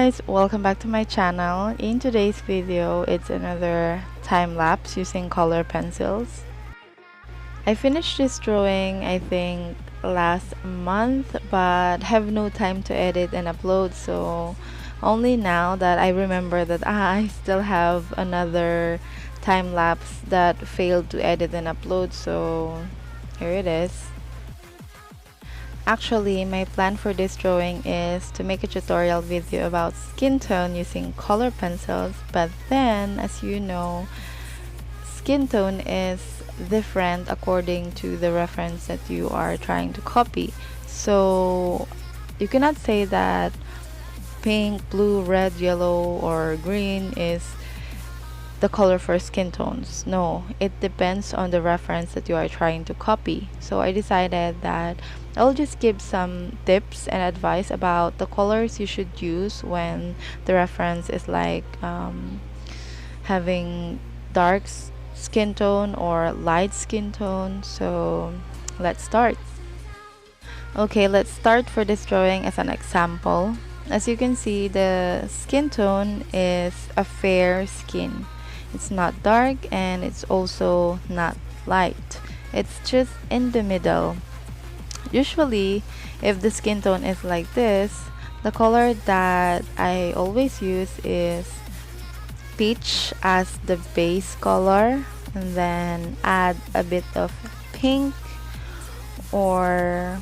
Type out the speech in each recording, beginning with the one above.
guys, welcome back to my channel. In today's video, it's another time lapse using color pencils. I finished this drawing I think last month, but have no time to edit and upload, so only now that I remember that I still have another time lapse that failed to edit and upload, so here it is. Actually, my plan for this drawing is to make a tutorial video about skin tone using color pencils, but then, as you know, skin tone is different according to the reference that you are trying to copy. So you cannot say that pink, blue, red, yellow, or green is the color for skin tones. No, it depends on the reference that you are trying to copy. So I decided that I'll just give some tips and advice about the colors you should use when the reference is like having dark skin tone or light skin tone. So let's start. Okay, let's start for this drawing as an example. As you can see, the skin tone is a fair skin. It's not dark and it's also not light. It's just in the middle. Usually, if the skin tone is like this, the color that I always use is peach as the base color, and then add a bit of pink or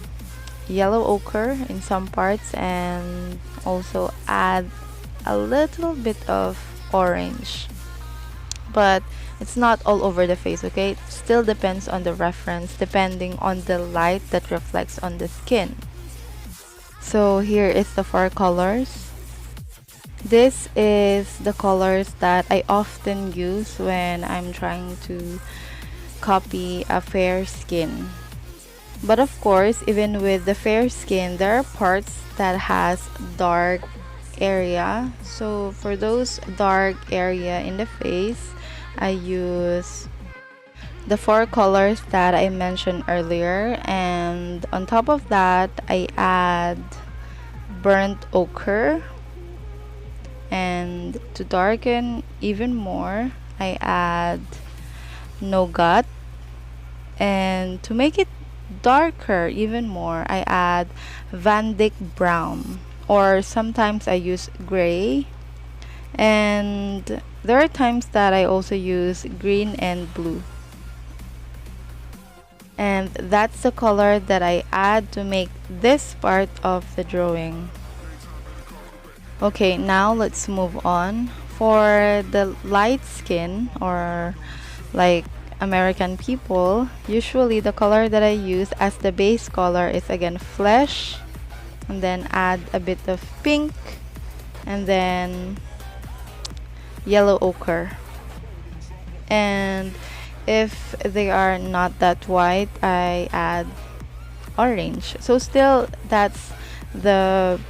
yellow ochre in some parts, and also add a little bit of orange. But it's not all over the face, okay? It still depends on the reference, depending on the light that reflects on the skin. So here is the 4 colors. This is the colors that I often use when I'm trying to copy a fair skin. But of course, even with the fair skin, there are parts that has dark area. So for those dark area in the face, I use the 4 colors that I mentioned earlier, and on top of that I add burnt ochre, and to darken even more I add nougat, and to make it darker even more I add Van Dyck brown, or sometimes I use gray, and there are times that I also use green and blue. And that's the color that I add to make this part of the drawing. Okay, now let's move on. For the light skin, or like American people, usually the color that I use as the base color is again flesh, and then add a bit of pink, and then yellow ochre. And if they are not that white, I add orange. So still, that's the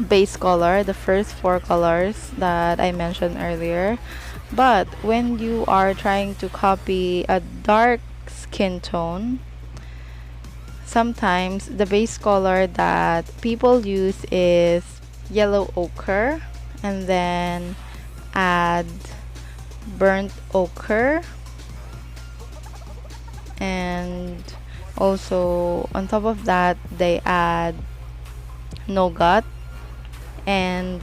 base color, the first 4 colors that I mentioned earlier. But when you are trying to copy a dark skin tone, sometimes the base color that people use is yellow ochre, and then add burnt ochre, and also on top of that they add nougat, and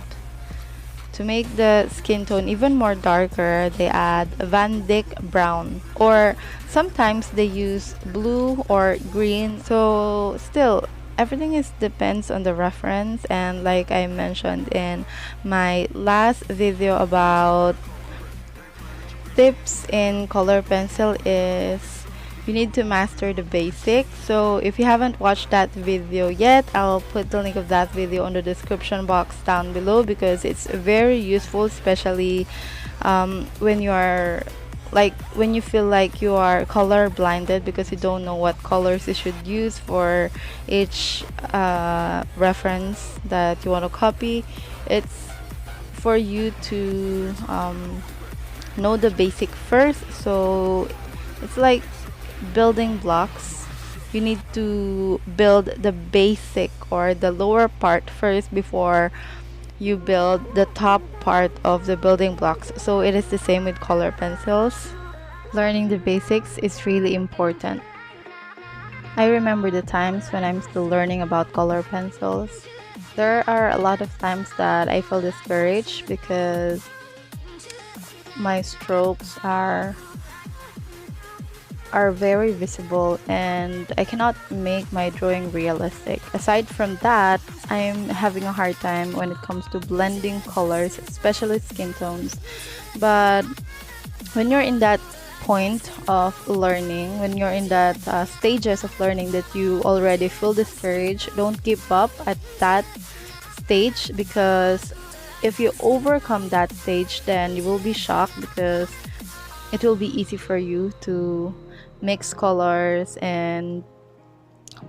to make the skin tone even more darker they add Van Dyck brown, or sometimes they use blue or green. So still, everything is depends on the reference, and like I mentioned in my last video about tips in color pencil, is you need to master the basics. So if you haven't watched that video yet, I'll put the link of that video on the description box down below, because it's very useful, especially when you are when you feel like you are color blinded because you don't know what colors you should use for each reference that you want to copy. It's for you to know the basic first. So it's like building blocks. You need to build the basic or the lower part first before you build the top part of the building blocks. So it is the same with color pencils. Learning the basics is really important. I remember the times when I'm still learning about color pencils. There are a lot of times that I feel discouraged because my strokes are very visible and I cannot make my drawing realistic. Aside from that, I'm having a hard time when it comes to blending colors, especially skin tones. But when you're in that point of learning, when you're in that stages of learning that you already feel discouraged, don't give up at that stage, because if you overcome that stage, then you will be shocked because it will be easy for you to mix colors and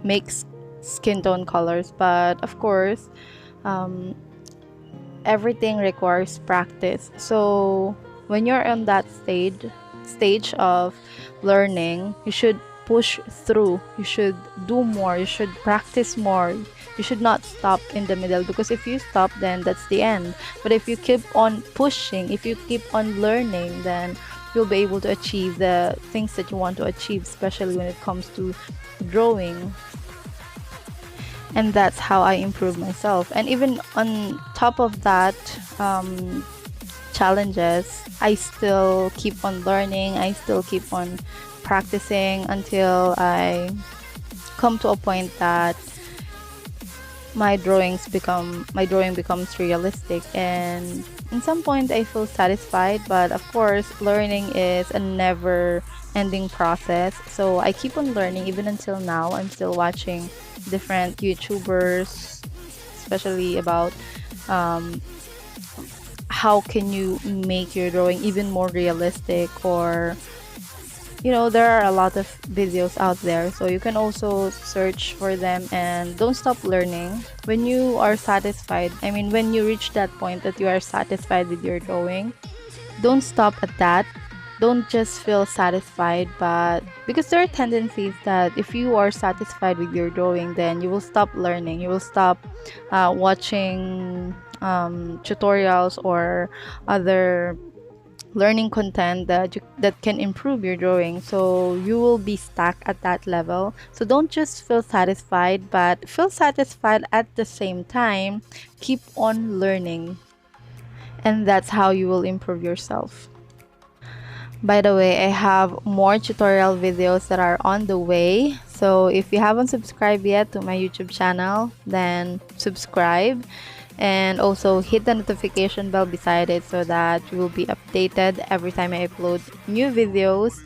mix skin tone colors. But of course, um, everything requires practice. So when you're on that stage of learning, you should push through, you should do more, you should practice more, you should not stop in the middle, because if you stop, then that's the end. But if you keep on pushing, if you keep on learning, then you'll be able to achieve the things that you want to achieve, especially when it comes to drawing. And that's how I improve myself. And even on top of that, challenges, I still keep on learning, I still keep on practicing until I come to a point that my drawing becomes realistic, and in some point I feel satisfied. But of course, learning is a never ending process, so I keep on learning. Even until now, I'm still watching different YouTubers, especially about how can you make your drawing even more realistic, or there are a lot of videos out there, so you can also search for them. And don't stop learning. When you are satisfied, I mean, when you reach that point that you are satisfied with your drawing, don't stop at that. Don't just feel satisfied, but because there are tendencies that if you are satisfied with your drawing, then you will stop learning, you will stop watching tutorials or other learning content that can improve your drawing, so you will be stuck at that level. So don't just feel satisfied, but feel satisfied at the same time. Keep on learning, and that's how you will improve yourself. By the way, I have more tutorial videos that are on the way, so if you haven't subscribed yet to my YouTube channel, then subscribe, and also hit the notification bell beside it so that you will be updated every time I upload new videos.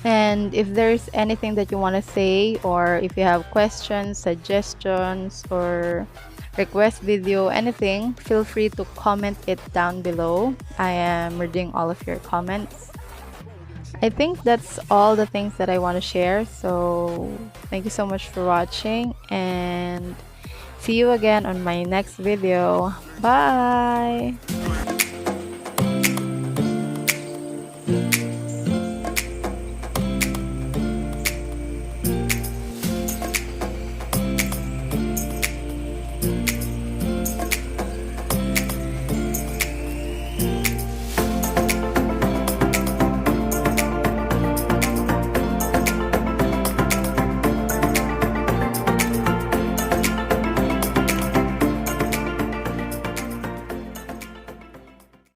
And if there's anything that you want to say, or if you have questions, suggestions, or request video, anything, feel free to comment it down below. I am reading all of your comments. I think that's all the things that I want to share, so thank you so much for watching, and see you again on my next video. Bye!